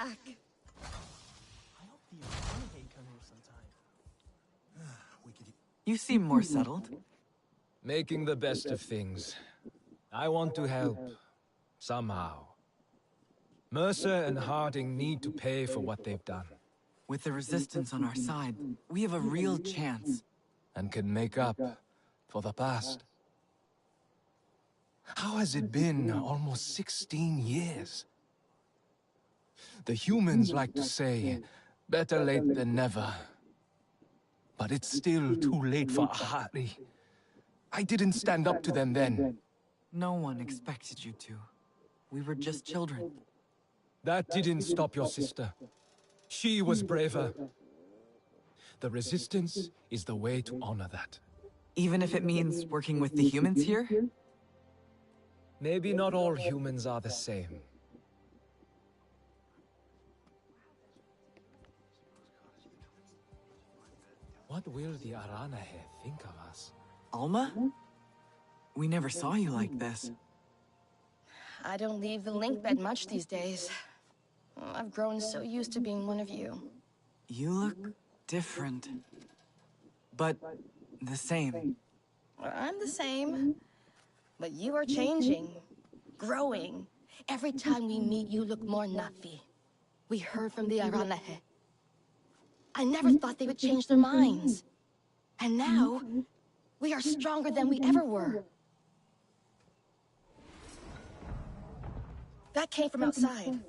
back. I hope the Renegade come here sometime. You seem more settled. Making the best of things. I want to help. Somehow. Mercer and Harding need to pay for what they've done. With the Resistance on our side, we have a real chance. And can make up for the past. How has it been almost 16 years? The humans like to say, better late than never. But it's still too late for Ahari. I didn't stand up to them then. No one expected you to. We were just children. That didn't stop your sister. She was braver. The Resistance is the way to honor that. Even if it means working with the humans here? Maybe not all humans are the same. What will the Aranahe think of us? Alma? We never saw you like this. I don't leave the link bed much these days. I've grown so used to being one of you. You look different. But the same. I'm the same. But you are changing. Growing. Every time we meet, you look more Nafi. We heard from the Aranahe. I never thought they would change their minds. And now, we are stronger than we ever were. That came from outside.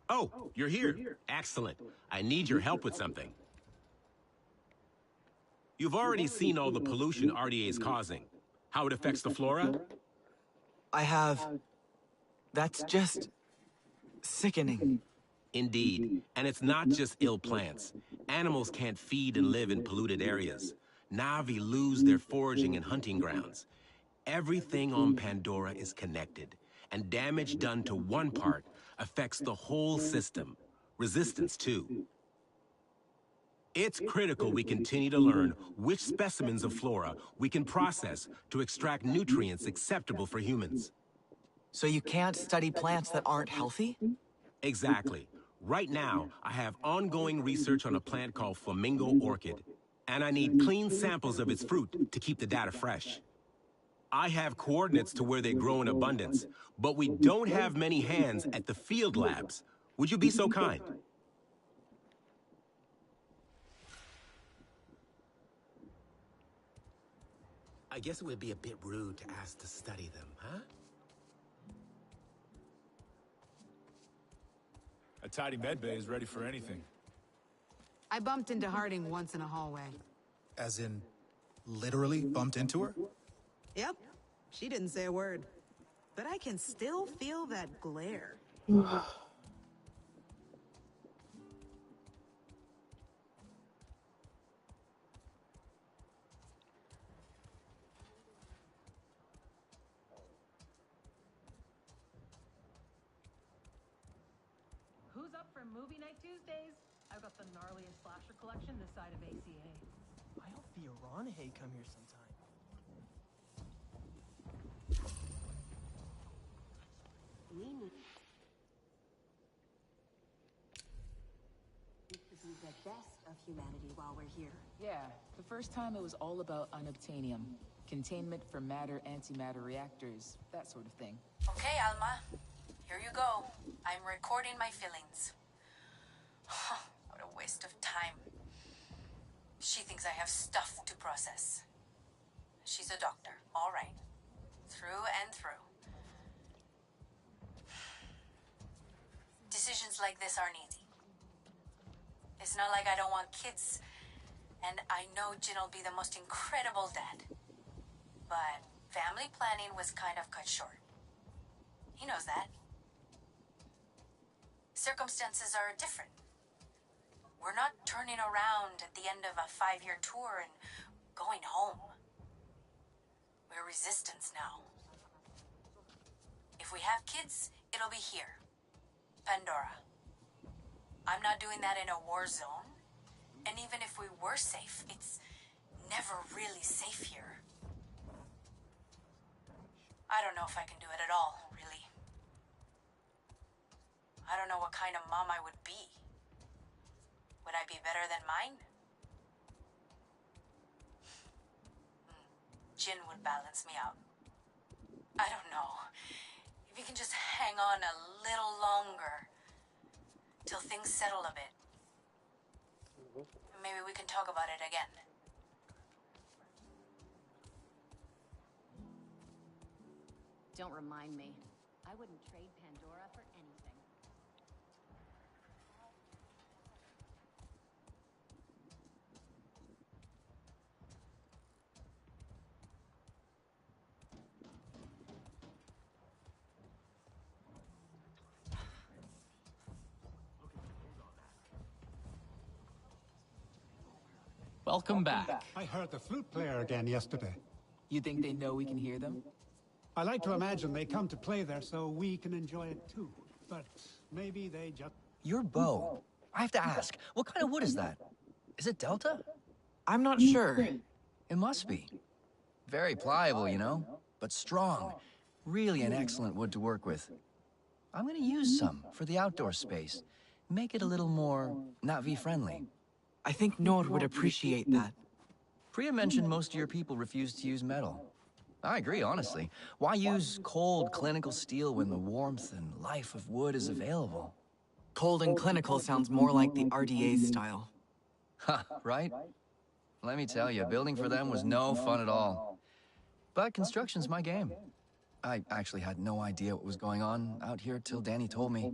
Oh, you're here. Excellent. I need your help with something. You've already seen all the pollution RDA is causing. How it affects the flora? I have... That's just... sickening. Indeed. And it's not just ill plants. Animals can't feed and live in polluted areas. Na'vi lose their foraging and hunting grounds. Everything on Pandora is connected. And damage done to one part affects the whole system. Resistance, too. It's critical we continue to learn which specimens of flora we can process to extract nutrients acceptable for humans. So you can't study plants that aren't healthy? Exactly. Right now, I have ongoing research on a plant called flamingo orchid, and I need clean samples of its fruit to keep the data fresh. I have coordinates to where they grow in abundance, but we don't have many hands at the field labs. Would you be so kind? I guess it would be a bit rude to ask to study them, huh? A tidy medbay is ready for anything. I bumped into Harding once in a hallway. As in, literally bumped into her? Yep. She didn't say a word. But I can still feel that glare. Who's up for movie night Tuesdays? I've got the gnarliest slasher collection this side of ACA. I hope the Renegade come here sometime. We need to be the best of humanity while we're here. Yeah, the first time it was all about unobtainium. Containment for matter-antimatter reactors, that sort of thing. Okay, Alma. Here you go. I'm recording my feelings. What a waste of time. She thinks I have stuff to process. She's a doctor, all right. Through and through. Decisions like this aren't easy. It's not like I don't want kids, and I know Jin'll be the most incredible dad. But family planning was kind of cut short. He knows that. Circumstances are different. We're not turning around at the end of a 5-year tour and going home. We're resistance now. If we have kids, it'll be here. Pandora. I'm not doing that in a war zone, And even if we were safe, it's never really safe here. I don't know if I can do it at all, really. I don't know what kind of mom I would be. Would I be better than mine? Jin would balance me out. I don't know. If you can just hang on a little longer till things settle a bit. Maybe we can talk about it again. Don't remind me. I wouldn't trade Pandora for anything. Welcome back. I heard the flute player again yesterday. You think they know we can hear them? I like to imagine they come to play there so we can enjoy it too. But maybe they just... Your bow. I have to ask, what kind of wood is that? Is it Delta? I'm not sure. It must be. Very pliable, you know, but strong. Really an excellent wood to work with. I'm gonna use some for the outdoor space. Make it a little more Na'vi friendly. I think Nord would appreciate that. Priya mentioned most of your people refuse to use metal. I agree, honestly. Why use cold, clinical steel when the warmth and life of wood is available? Cold and clinical sounds more like the RDA style. Ha, right? Let me tell you, building for them was no fun at all. But construction's my game. I actually had no idea what was going on out here till Danny told me.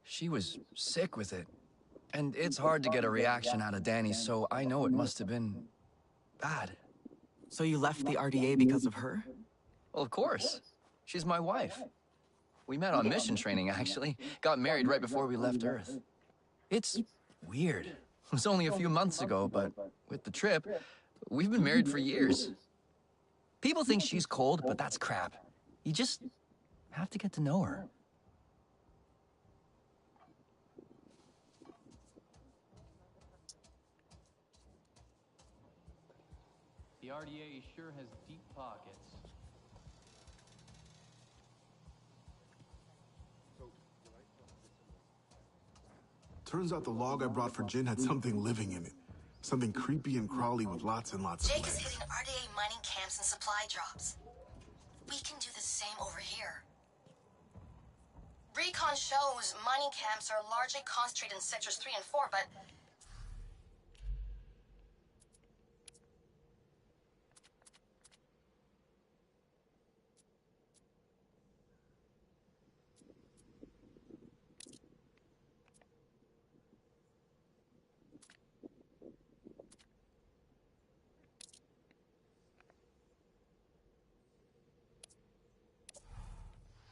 She was sick with it. And it's hard to get a reaction out of Danny, so I know it must have been bad. So you left the RDA because of her? Well, of course. She's my wife. We met on mission training, actually. Got married right before we left Earth. It's weird. It was only a few months ago, but with the trip, we've been married for years. People think she's cold, but that's crap. You just have to get to know her. The RDA sure has deep pockets. Turns out the log I brought for Jin had something living in it. Something creepy and crawly with lots and lots of Jake is legs. hitting RDA mining camps and supply drops. We can do the same over here. Recon shows mining camps are largely concentrated in sectors 3 and 4, but...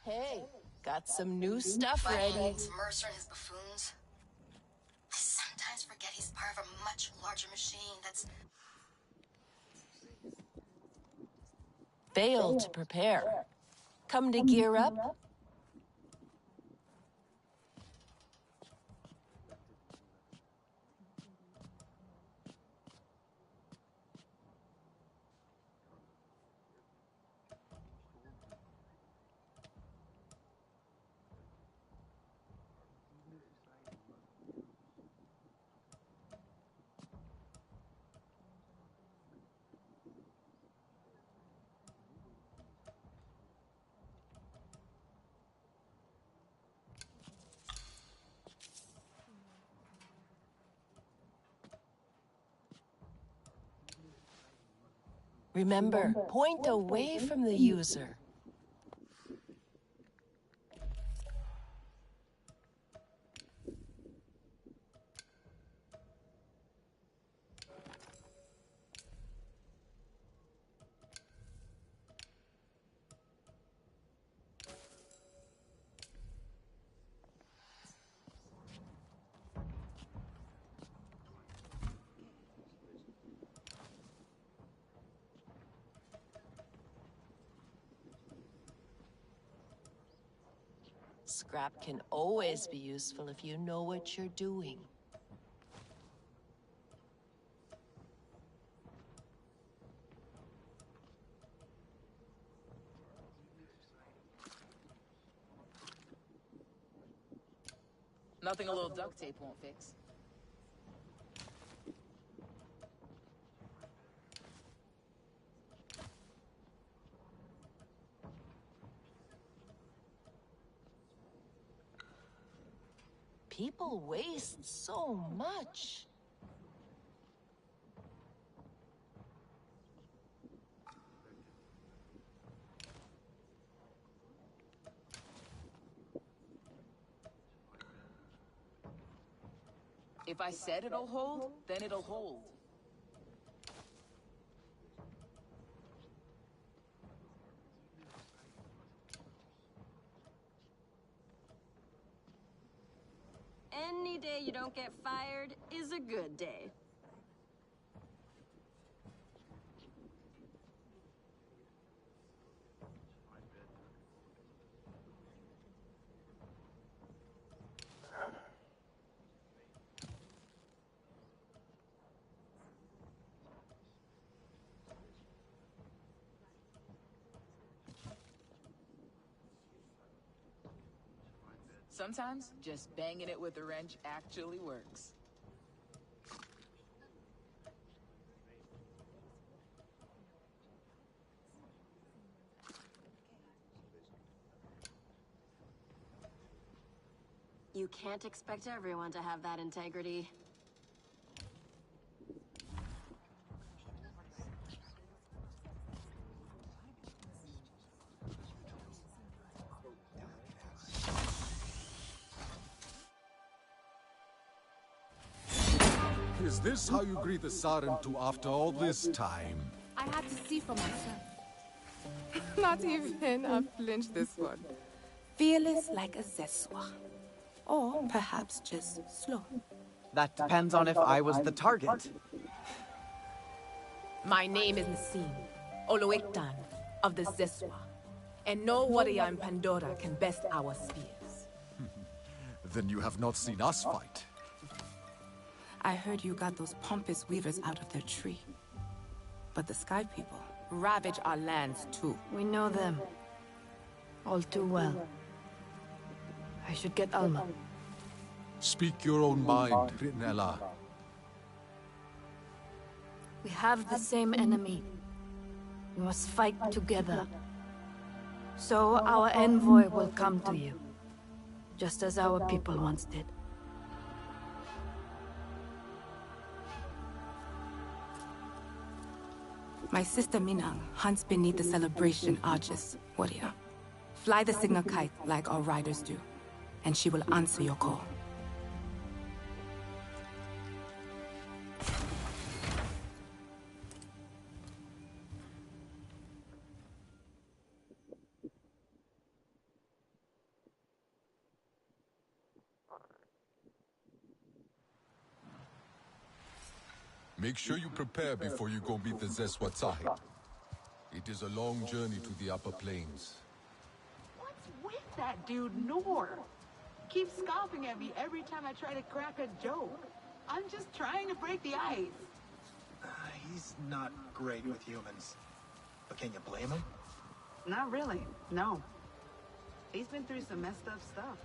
Hey, got some new stuff But ready. it's Mercer and his buffoons. I sometimes forget he's part of a much larger machine that's... Failed to prepare. Come to gear up? Remember, point away from the user. Scrap can always be useful if you know what you're doing. Nothing a little duct tape won't fix. People waste so much. If I said it'll hold, then it'll hold. Any day you don't get fired is a good day. Sometimes, just banging it with a wrench actually works. You can't expect everyone to have that integrity. Is this how you greet the Sarentu after all this time? I had to see for myself. Not even a flinch, this one. Fearless like a Zeswa. Or perhaps just slow. That depends on if I was the target. My name is Nassim, Oloiktan of the Zeswa. And no warrior in Pandora can best our spears. Then you have not seen us fight. I heard you got those pompous weavers out of their tree. But the Sky People ravage our lands too. We know them. All too well. I should get Alma. Speak your own mind, Rinella. We have the same enemy. We must fight together. So our envoy will come to you. Just as our people once did. My sister Minang hunts beneath the celebration arches, warrior. Fly the signal kite like our riders do, and she will answer your call. Make sure you prepare before you go meet the Zeswatsahi. It is a long journey to the upper plains. What's with that dude, Noor? Keeps scoffing at me every time I try to crack a joke. I'm just trying to break the ice. He's not great with humans. But can you blame him? Not really, no. He's been through some messed up stuff.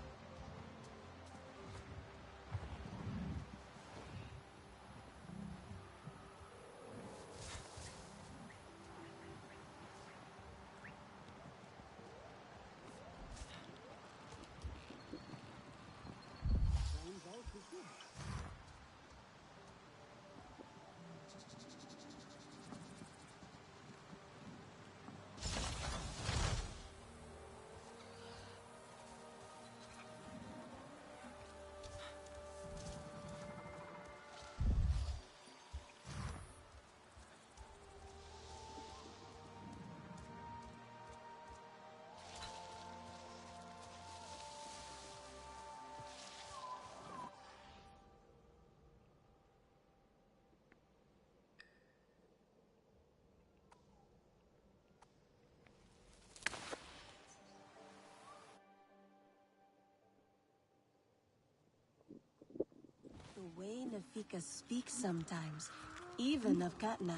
The way Nafika speaks sometimes, even of Katna.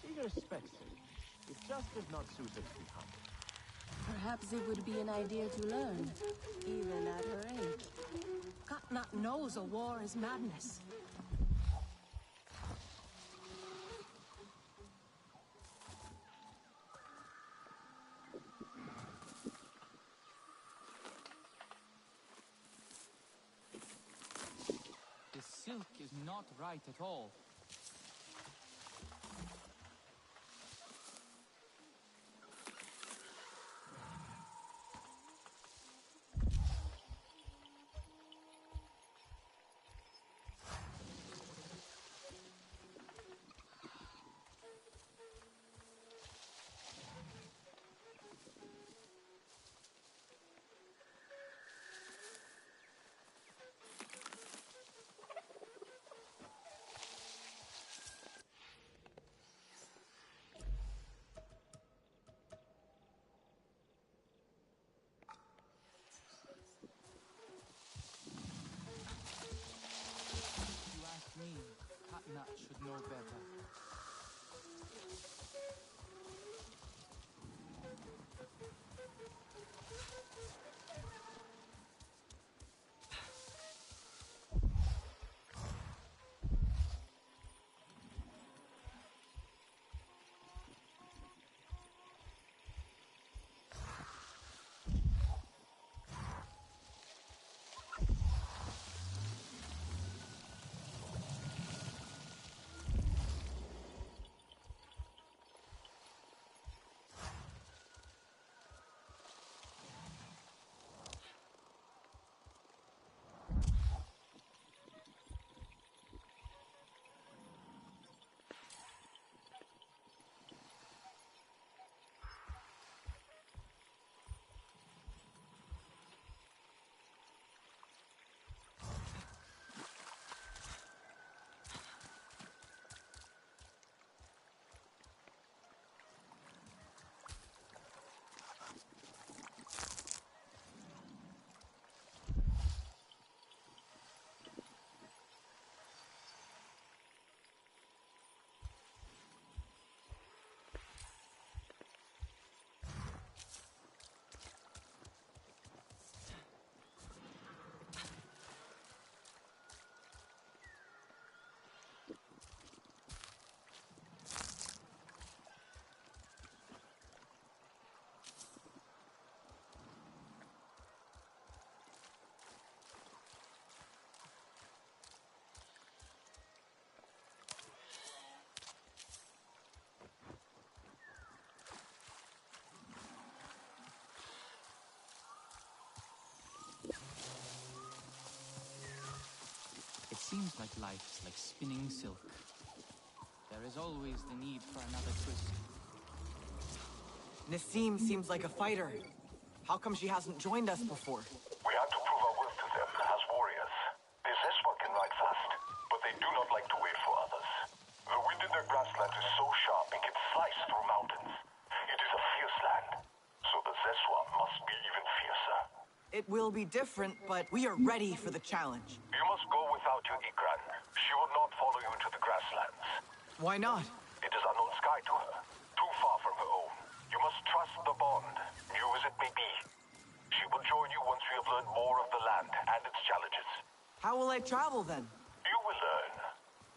She respects it. It just does not suit her to be humble. Perhaps it would be an idea to learn, even at her age. knows a war is madness. The silk is not right at all. Katnat should know better. It seems like life's like spinning silk. There is always the need for another twist. Nassim seems like a fighter. How come she hasn't joined us before? We had to prove our worth to them as warriors. The Zeswa can ride fast, but they do not like to wait for others. The wind in their grassland is so sharp it can slice through mountains. It is a fierce land, so the Zeswa must be even fiercer. It will be different, but we are ready for the challenge. You must go without your Ikran. She will not follow you into the grasslands. Why not? It is unknown sky to her, too far from her own. You must trust the bond, new as it may be. She will join you once we have learned more of the land and its challenges. How will I travel then? You will learn.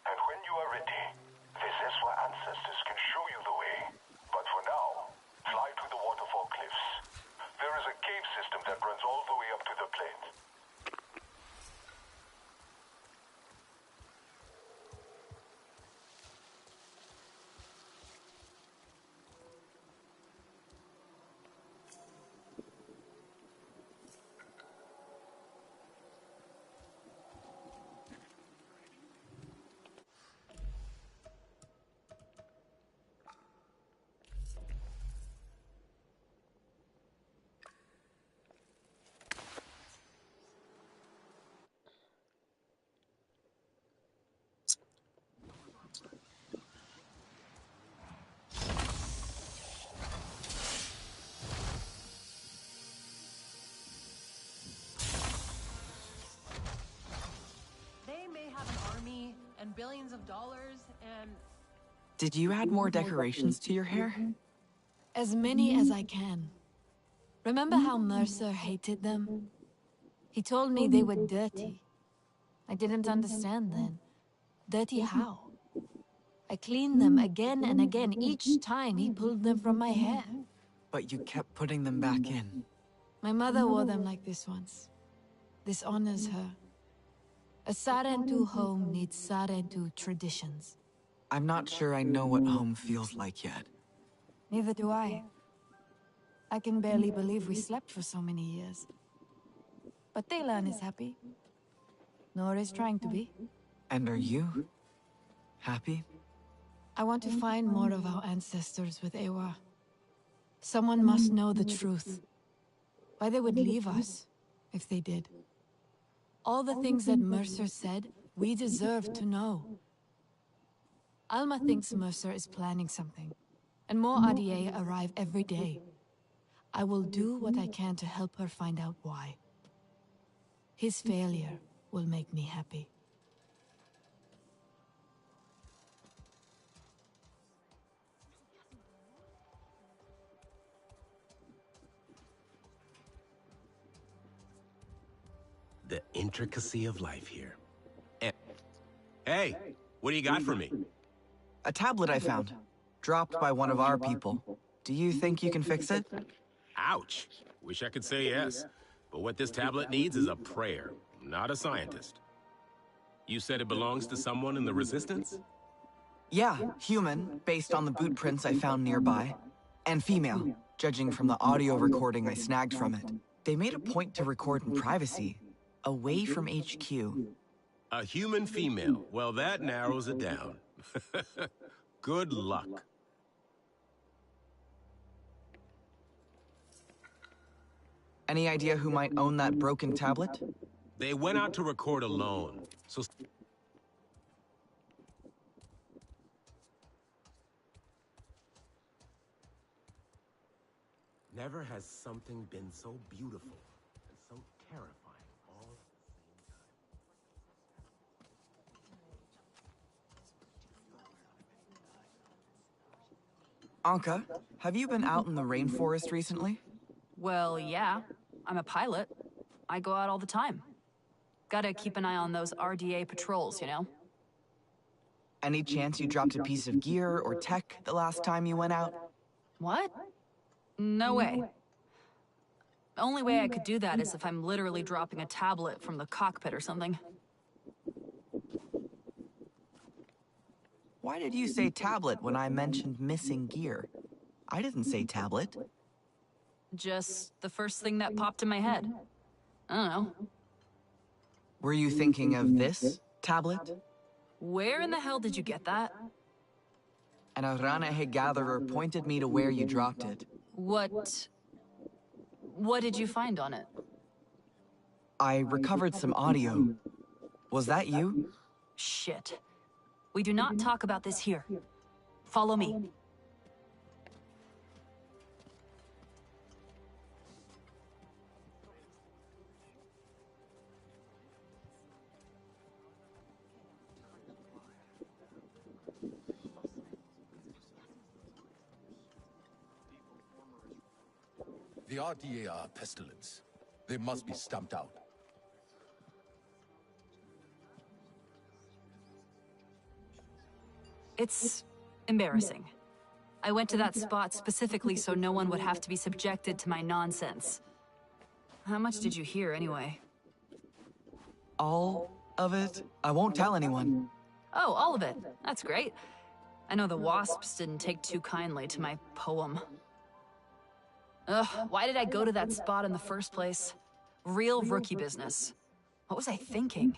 And when you are ready, the Zeswa ancestors can show you the way. But for now, fly to the waterfall cliffs. There is a cave system that runs all the way up to the plains. And billions of dollars and... Did you add more decorations to your hair? As many as I can. Remember how Mercer hated them? He told me they were dirty. I didn't understand then. Dirty how? I cleaned them again and again. Each time he pulled them from my hair. But you kept putting them back in. My mother wore them like this once. This honors her. A Sarentu home needs Sarentu traditions. I'm not sure I know what home feels like yet. Neither do I. I can barely believe we slept for so many years. But Taylan is happy. Nora is trying to be. And are you happy? I want to find more of our ancestors with Ewa. Someone must know the truth. Why they would leave us, if they did. All the things that Mercer said, we deserve to know. Alma thinks Mercer is planning something, and more RDA arrive every day. I will do what I can to help her find out why. His failure will make me happy. The intricacy of life here. Hey, what do you got for me? A tablet I found. Dropped by one of our people. Do you think you can fix it? Ouch. Wish I could say yes. But what this tablet needs is a prayer, not a scientist. You said it belongs to someone in the Resistance? Yeah, human, based on the boot prints I found nearby. And female, judging from the audio recording I snagged from it. They made a point to record in privacy, away from HQ. A human female. Well, that narrows it down. Good luck. Any idea who might own that broken tablet? They went out to record alone, so... Never has something been so beautiful and so terrifying all at the same time. Anka, have you been out in the rainforest recently? Well, yeah. I'm a pilot. I go out all the time. Gotta keep an eye on those RDA patrols, you know? Any chance you dropped a piece of gear or tech the last time you went out? What? No way. The only way I could do that is if I'm literally dropping a tablet from the cockpit or something. Why did you say tablet when I mentioned missing gear? I didn't say tablet. Just the first thing that popped in my head. I don't know. Were you thinking of this tablet? Where in the hell did you get that? An Aranahe gatherer pointed me to where you dropped it. What did you find on it? I recovered some audio. Was that you? Shit. We do not talk about this here. Follow me. The RDA are a pestilence. They must be stamped out. It's embarrassing. I went to that spot specifically so no one would have to be subjected to my nonsense. How much did you hear, anyway? All of it? I won't tell anyone. Oh, all of it. That's great. I know the Wasps didn't take too kindly to my poem. Ugh, why did I go to that spot in the first place? Real rookie business. What was I thinking?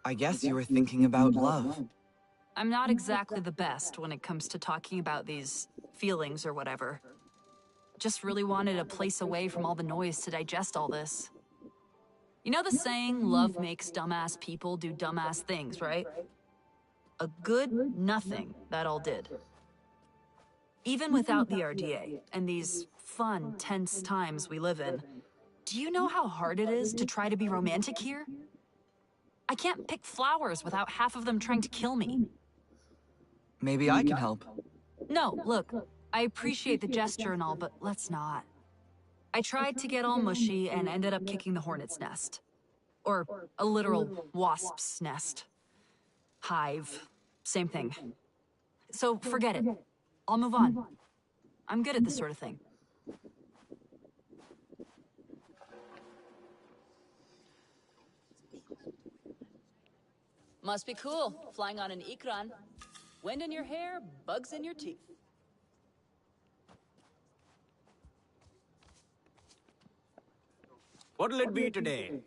I guess you were thinking about love. I'm not exactly the best when it comes to talking about these feelings or whatever. Just really wanted a place away from all the noise to digest all this. You know the saying, love makes dumbass people do dumbass things, right? A good nothing, that all did. Even without the RDA, and these fun, tense times we live in, do you know how hard it is to try to be romantic here? I can't pick flowers without half of them trying to kill me. Maybe I can help. No, look, I appreciate the gesture and all, but let's not. I tried to get all mushy and ended up kicking the hornet's nest. Or a literal wasp's nest. Hive. Same thing. So forget it. I'll move on. I'm good at this sort of thing. Must be cool, flying on an ikran. Wind in your hair, bugs in your teeth. What'll it be today?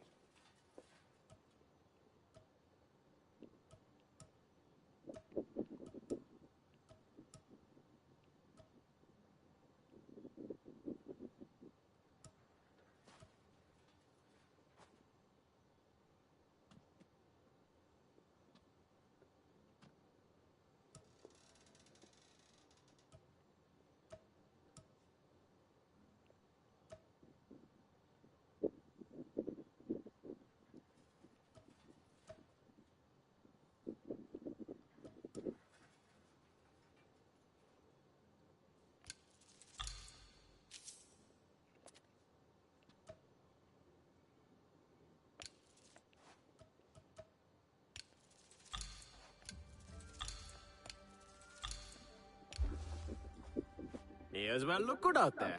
May as well look good out there.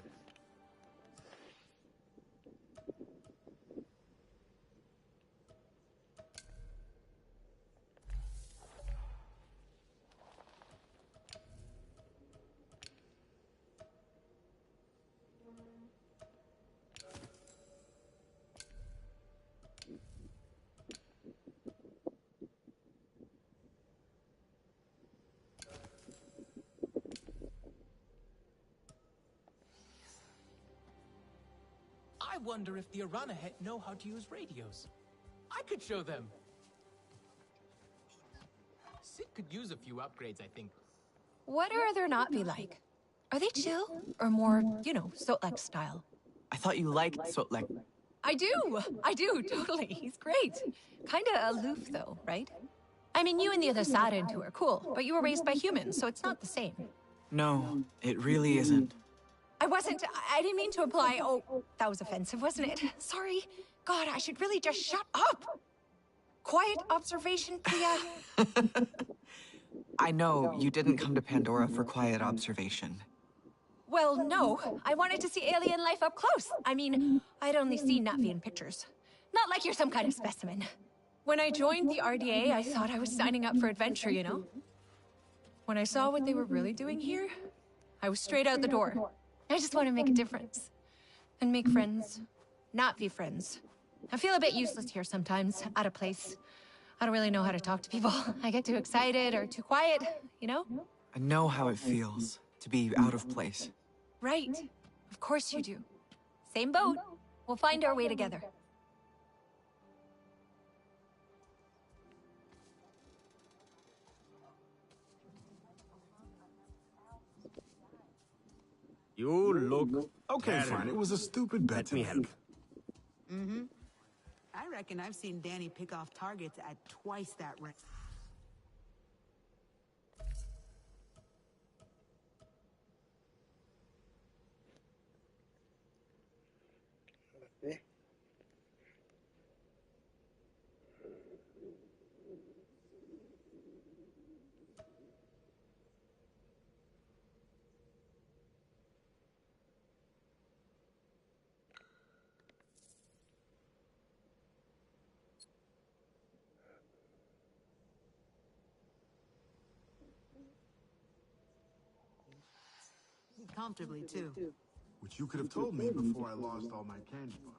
I wonder if the Aranahet know how to use radios. I could show them. Sid could use a few upgrades, I think. What are there not be like? Are they chill? Or more, you know, Sotlek style? I thought you liked Sotlek. I do, totally. He's great. Kinda aloof though, right? I mean, you and the other Sarentu are cool, but you were raised by humans, so it's not the same. No, it really isn't. I didn't mean to imply, oh, that was offensive, wasn't it? Sorry. God, I should really just shut up. Quiet observation, Priya. I know you didn't come to Pandora for quiet observation. Well, no. I wanted to see alien life up close. I mean, I'd only seen Na'vi in pictures. Not like you're some kind of specimen. When I joined the RDA, I thought I was signing up for adventure, you know? When I saw what they were really doing here, I was straight out the door. I just want to make a difference. And make friends. Not be friends. I feel a bit useless here sometimes, out of place. I don't really know how to talk to people. I get too excited or too quiet, you know? I know how it feels to be out of place. Right. Of course you do. Same boat. We'll find our way together. You look... Okay, terrible. fine. It was a stupid bet to make. Mm-hmm. I reckon I've seen Danny pick off targets at twice that rate. Comfortably, too. Which you could have told me before I lost all my candy bars.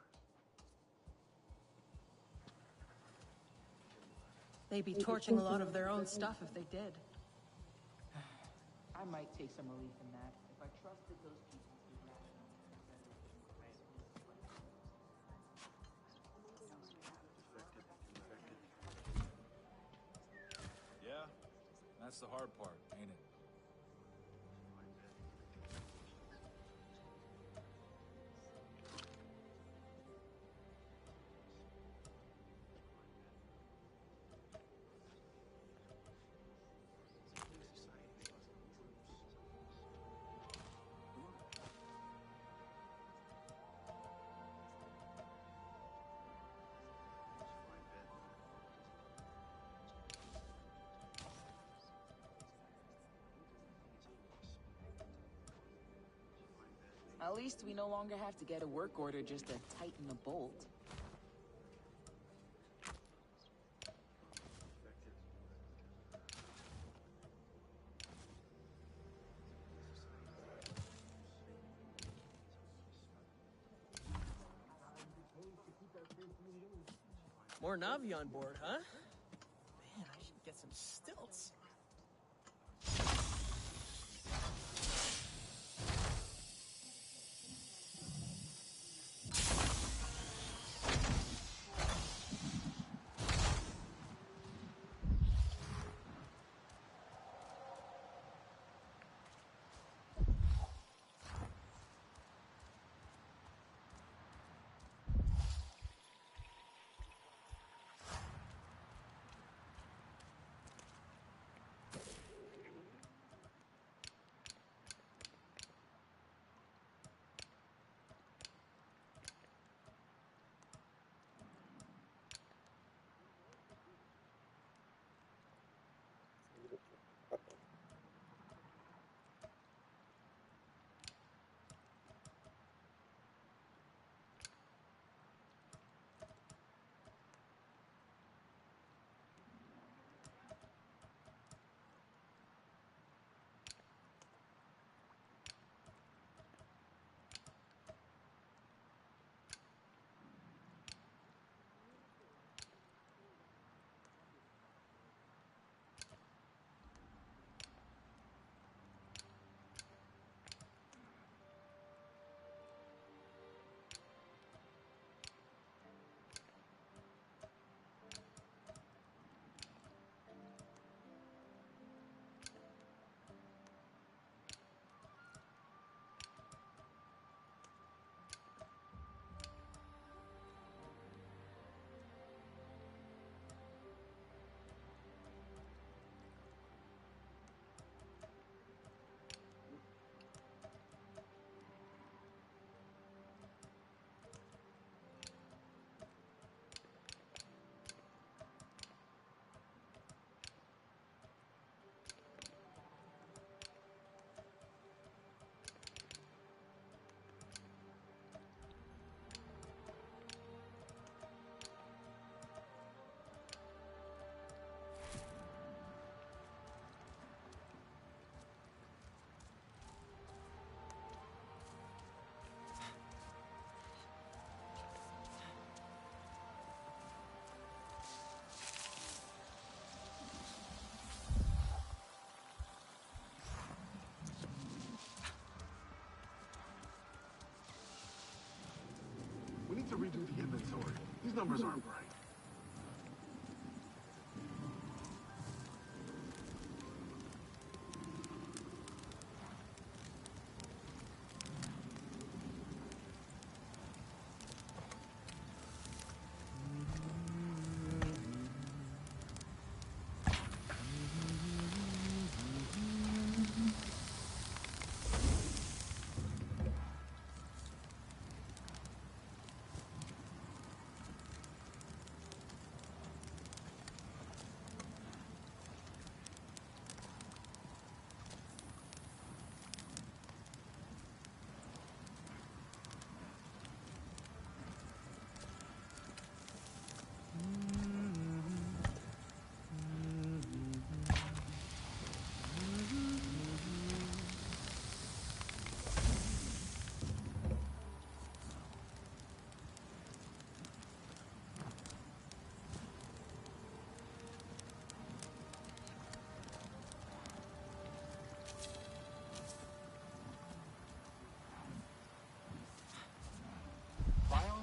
They'd be torching a lot of their own stuff if they did. I might take some relief in that if I trusted those people to be rational. Yeah, that's the hard part, ain't it? At least we no longer have to get a work order just to tighten the bolt. More Navi on board, huh? Man, I should get some stilts. We need to redo the inventory. These numbers aren't right.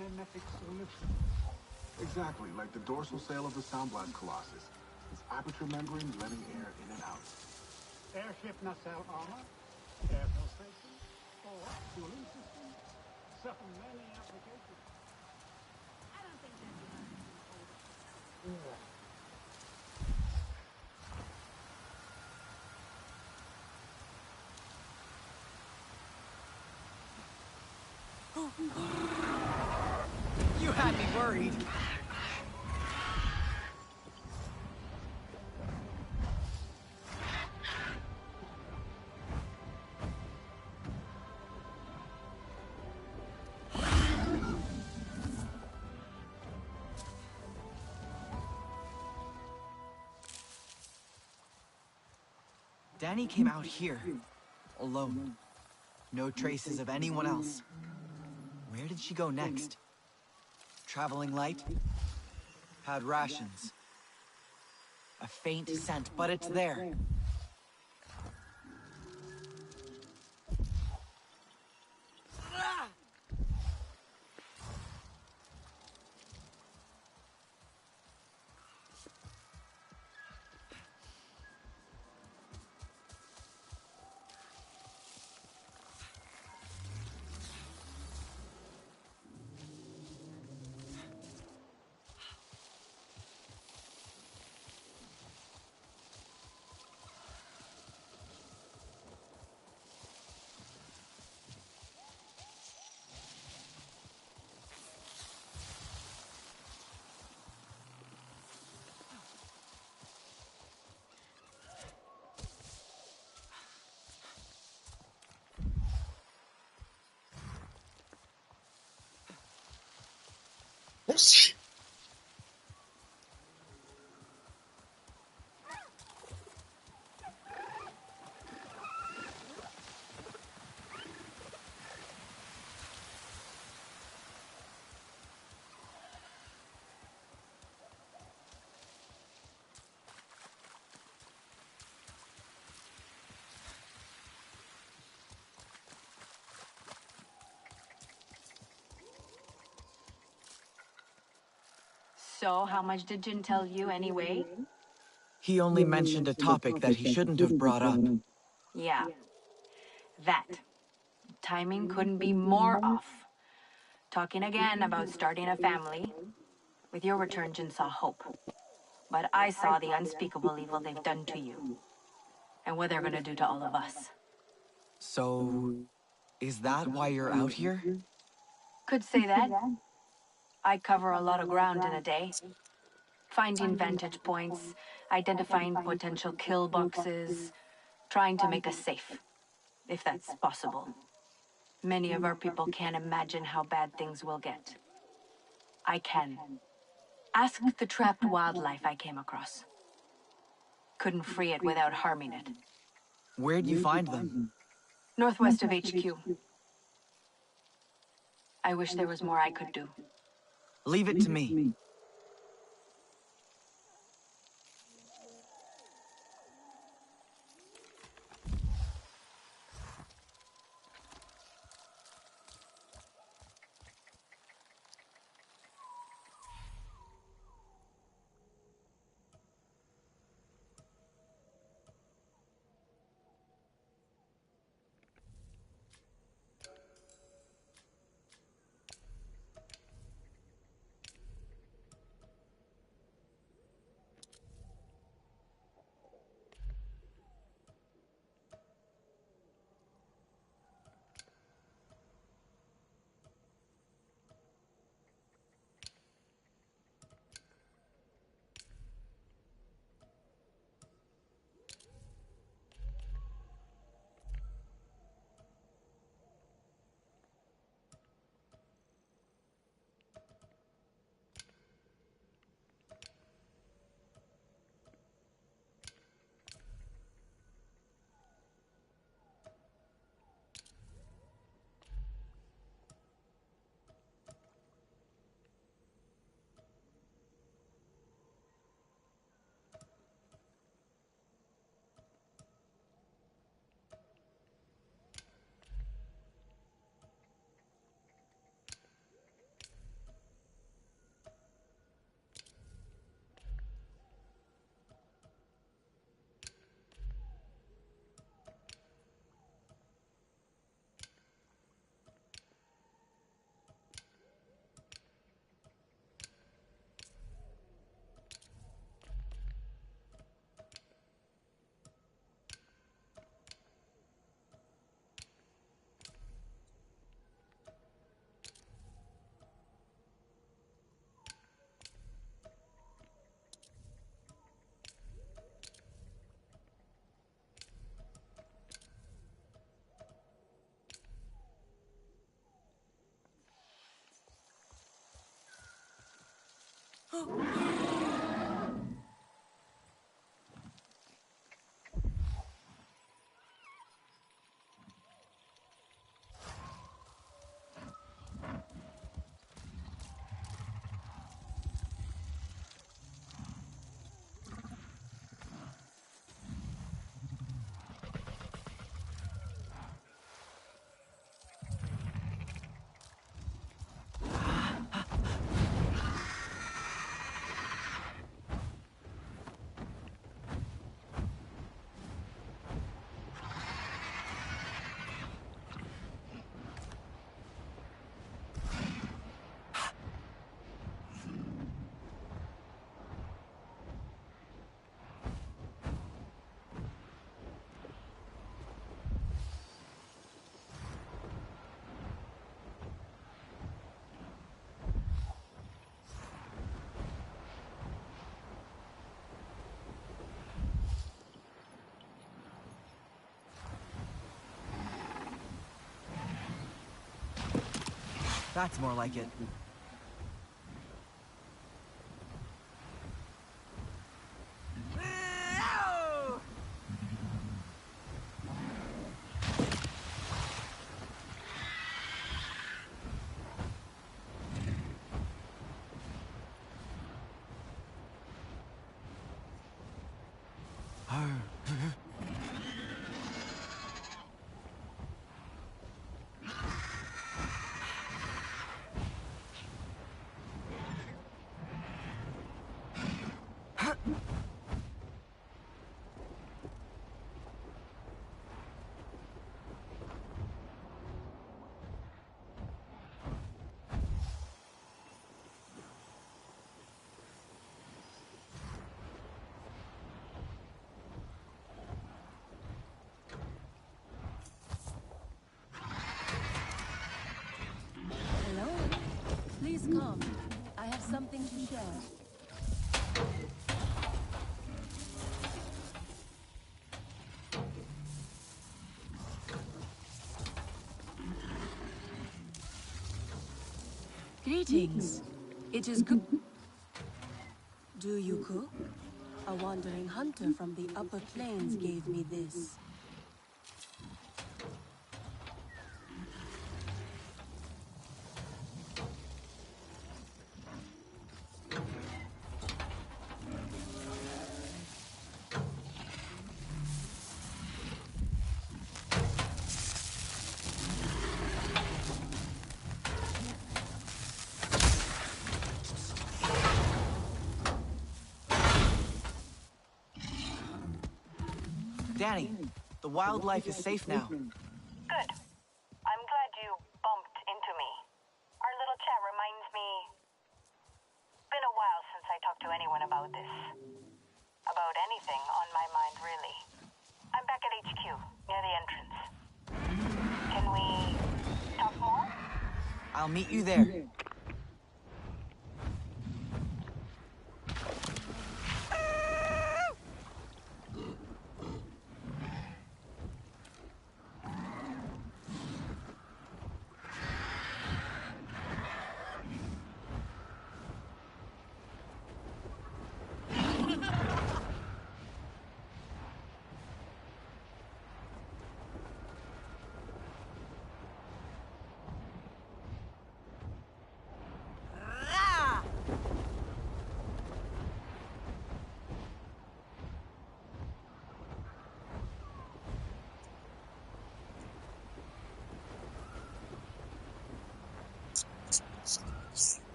Mimetic solution. Exactly, like the dorsal sail of the Sound Blast Colossus. Its aperture membrane letting air in and out. Airship nacelle armor, air filtration, or cooling system. So many applications. I don't think that's You had me worried. Danny came out here, alone. No traces of anyone else. Where did she go next? Traveling light? Had rations. A faint scent, but it's there. So, how much did Jin tell you anyway? He only mentioned a topic that he shouldn't have brought up. Yeah. That. Timing couldn't be more off. Talking again about starting a family. With your return, Jin saw hope. But I saw the unspeakable evil they've done to you. And what they're gonna do to all of us. So, is that why you're out here? Could say that. I cover a lot of ground in a day. Finding vantage points, identifying potential kill boxes, trying to make us safe, if that's possible. Many of our people can't imagine how bad things will get. I can. Ask the trapped wildlife I came across. Couldn't free it without harming it. Where'd you find them? Northwest of HQ. I wish there was more I could do. Leave it to me. That's more like it. Hello? Please come. I have something to share. Greetings. It is good. Do you cook? A wandering hunter from the upper plains gave me this. Danny, the wildlife is safe now. Good. I'm glad you bumped into me. Our little chat reminds me... Been a while since I talked to anyone about this. About anything on my mind, really. I'm back at HQ, near the entrance. Can we talk more? I'll meet you there.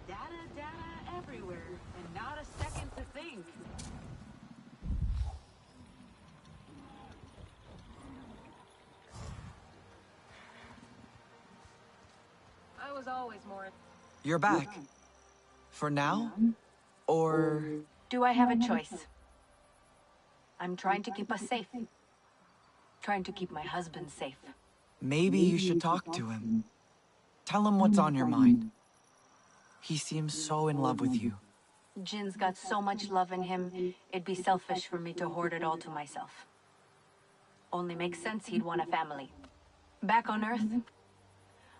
Data everywhere, and not a second to think. I was always more... You're back. For now? Or... Do I have a choice? I'm trying to keep us safe. Trying to keep my husband safe. maybe you should talk to him. Tell him what's on your mind. He seems so in love with you. Jin's got so much love in him, it'd be selfish for me to hoard it all to myself. Only makes sense he'd want a family. Back on Earth,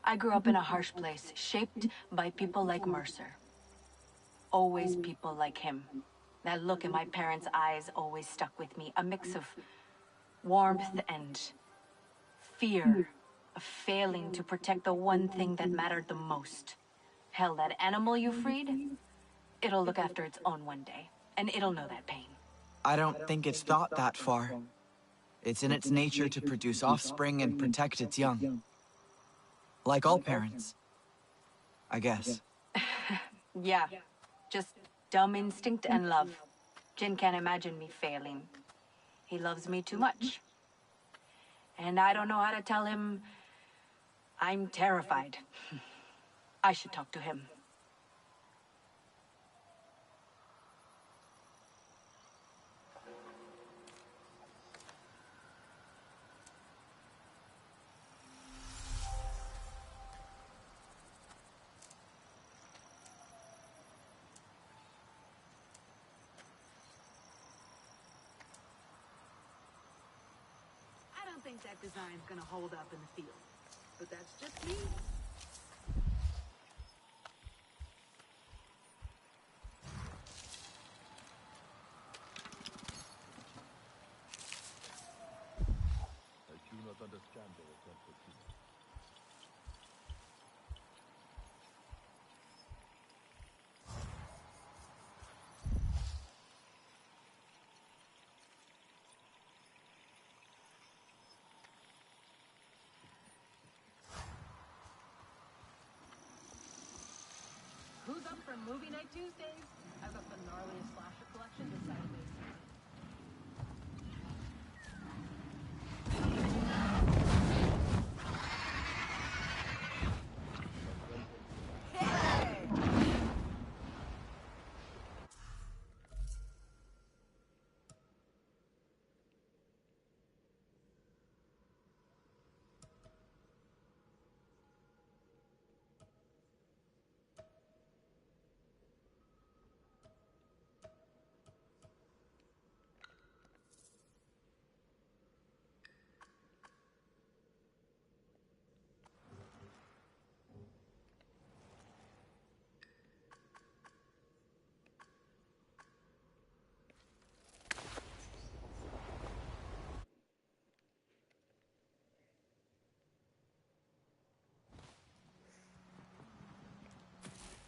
I grew up in a harsh place, shaped by people like Mercer. Always people like him. That look in my parents' eyes always stuck with me. A mix of warmth and fear of failing to protect the one thing that mattered the most. Hell, that animal you freed, it'll look after its own one day, and it'll know that pain. I don't think it's thought that far. It's in its nature to produce offspring and protect its young. Like all parents, I guess. Yeah, just dumb instinct and love. Jin can't imagine me failing. He loves me too much. And I don't know how to tell him I'm terrified. I should talk to him. think that design's gonna hold up in the field. But that's just me. I do not understand your attempt to keep. Who's up for movie night Tuesdays? I've got the gnarliest slasher collection this side of me.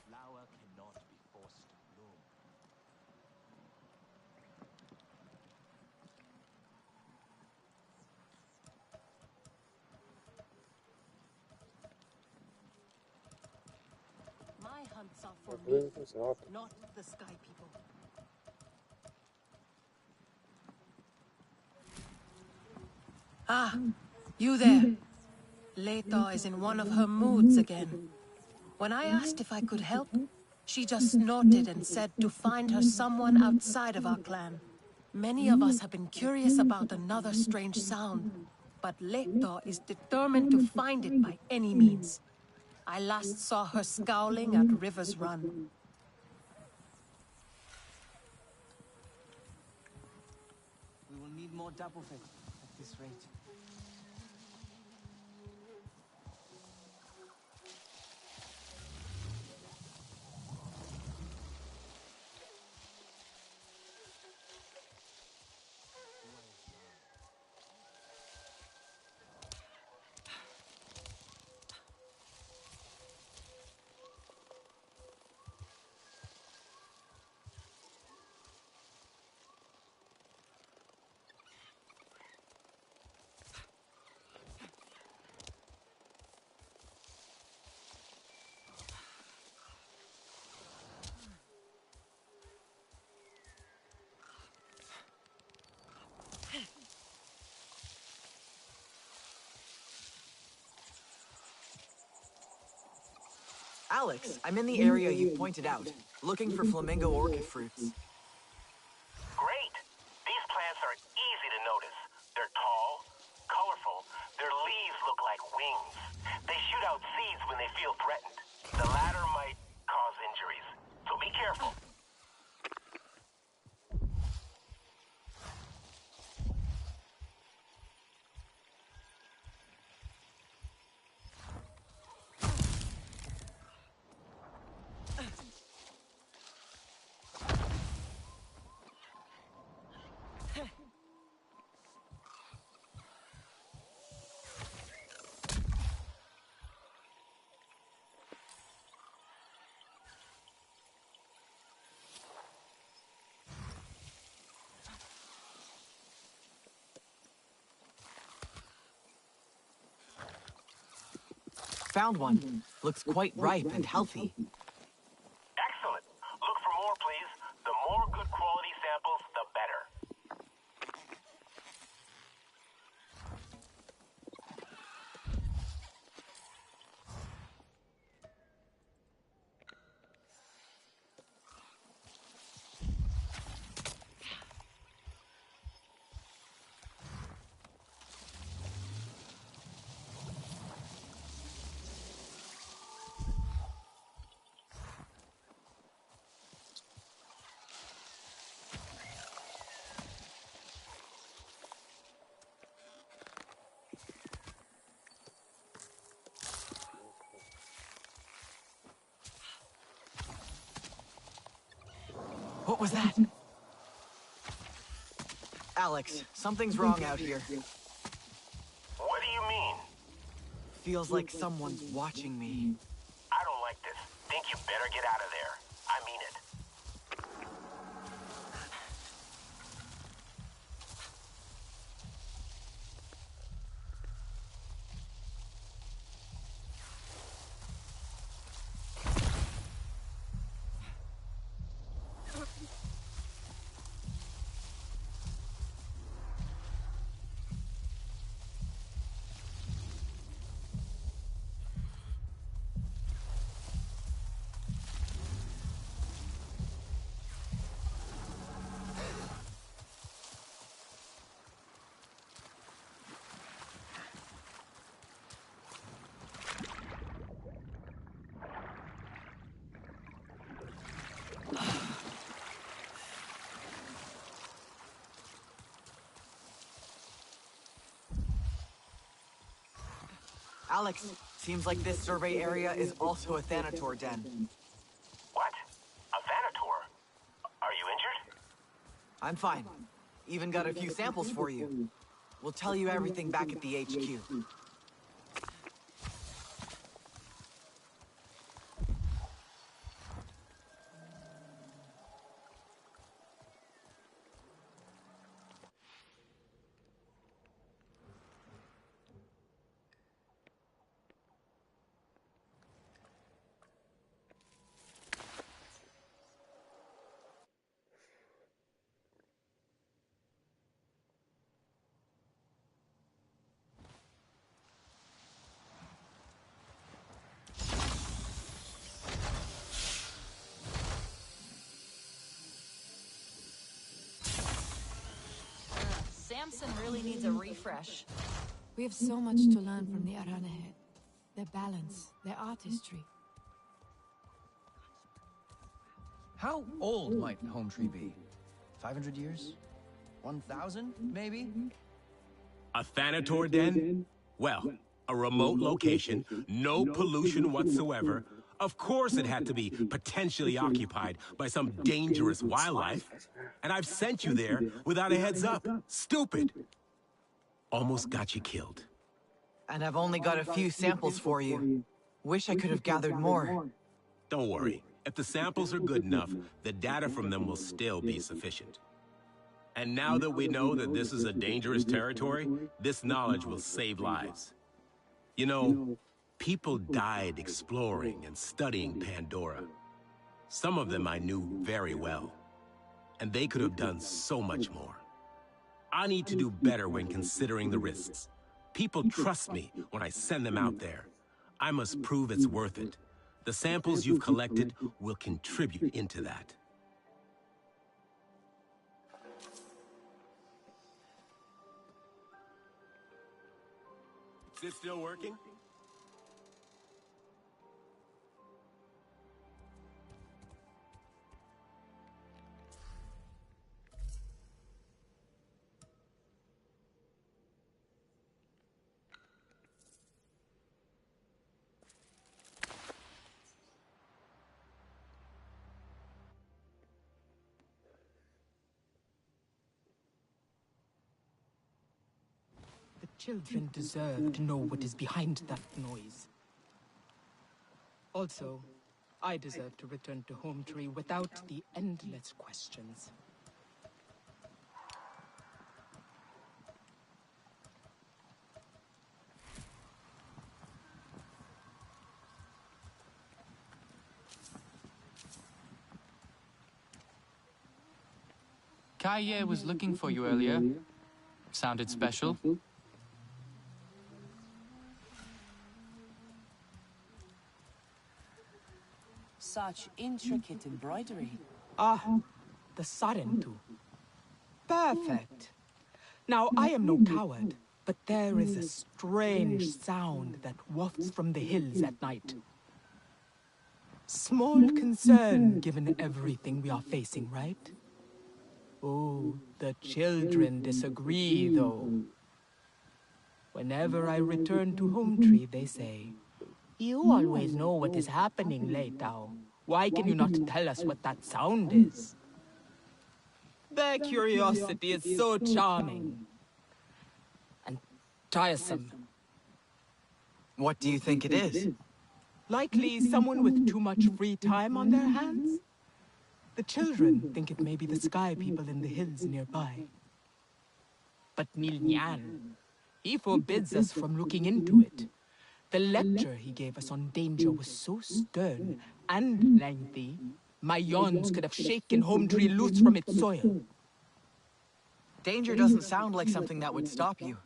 Flower cannot be forced to bloom. My hunts are for me, not the Sky People. Ah, you there. Leto is in one of her moods again. When I asked if I could help, she just snorted and said to find her someone outside of our clan. Many of us have been curious about another strange sound, but Leto is determined to find it by any means. I last saw her scowling at River's Run. We will need more Doppelfit at this rate. Alex, I'm in the area you pointed out, looking for flamingo orchid fruits. Great! These plants are easy to notice. They're tall, colorful, their leaves look like wings. They shoot out seeds when they feel threatened. The latter might cause injuries, so be careful. Found one. Looks quite ripe and healthy. Excellent. Look for more, please. The more good quality samples, the better. was that? Alex, something's wrong out here. What do you mean? Feels like someone's watching me. I don't like this. Think you better get out of there. I mean it. Alex, seems like this survey area is also a Thanator den. What? A Thanator? Are you injured? I'm fine. Even got a few samples for you. We'll tell you everything back at the HQ. Samson really needs a refresh. We have so much to learn from the Aranahead. Their balance, their artistry. How old might Home Tree be? 500 years? 1,000, maybe? A Thanator den? Well, a remote location, no pollution whatsoever. Of course it had to be potentially occupied by some dangerous wildlife. And I've sent you there without a heads up. Stupid! Almost got you killed. And I've only got a few samples for you. Wish I could have gathered more. Don't worry. If the samples are good enough, the data from them will still be sufficient. And now that we know that this is a dangerous territory, this knowledge will save lives. You know, people died exploring and studying Pandora. Some of them I knew very well. And they could have done so much more. I need to do better when considering the risks. People trust me when I send them out there. I must prove it's worth it. The samples you've collected will contribute into that. Is it still working? Children deserve to know what is behind that noise. Also, I deserve to return to Home Tree without the endless questions. Kaye was looking for you earlier. Sounded special. Such intricate embroidery. Ah, the Sarentu. Perfect. Now, I am no coward, but there is a strange sound that wafts from the hills at night. Small concern given everything we are facing, right? Oh, the children disagree, though. Whenever I return to Home Tree, they say, "You always know what is happening, Leitao. Why can you not tell us what that sound is?" Their curiosity is so charming. And tiresome. What do you think it is? Likely someone with too much free time on their hands. The children think it may be the sky people in the hills nearby. But Nilnyan, he forbids us from looking into it. The lecture he gave us on danger was so stern and lengthy, my yawns could have shaken Home Tree loose from its soil. Danger doesn't sound like something that would stop you.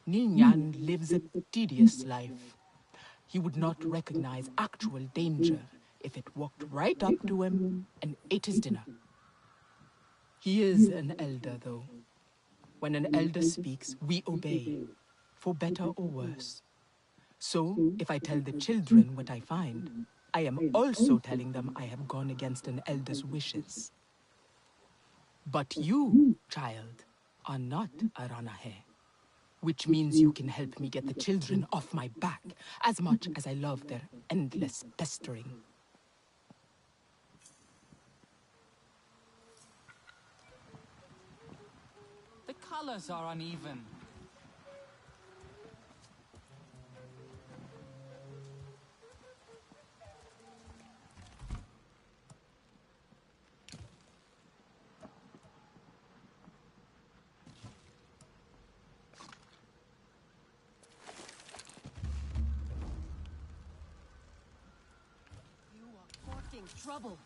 Nilnyan lives a tedious life. He would not recognize actual danger if it walked right up to him and ate his dinner. He is an elder, though. When an elder speaks, we obey, for better or worse. So, if I tell the children what I find, I am also telling them I have gone against an elder's wishes. But you, child, are not a Ranahe, which means you can help me get the children off my back, as much as I love their endless pestering. The colors are uneven. You are courting trouble.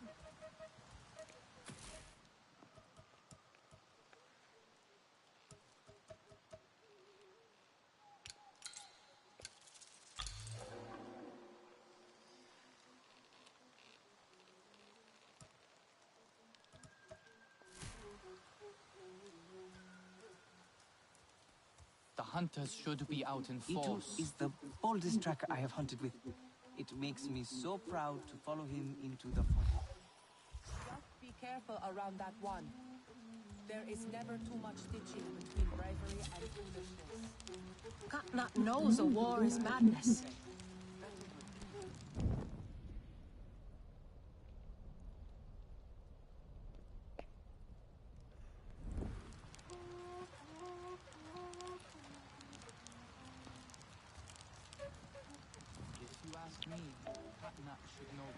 The hunters should be out in force. Itu is the boldest tracker I have hunted with. It makes me so proud to follow him into the forest. Just be careful around that one. There is never too much stitching between bravery and foolishness. Katnat knows a war is madness. If you ask me, Katnat should know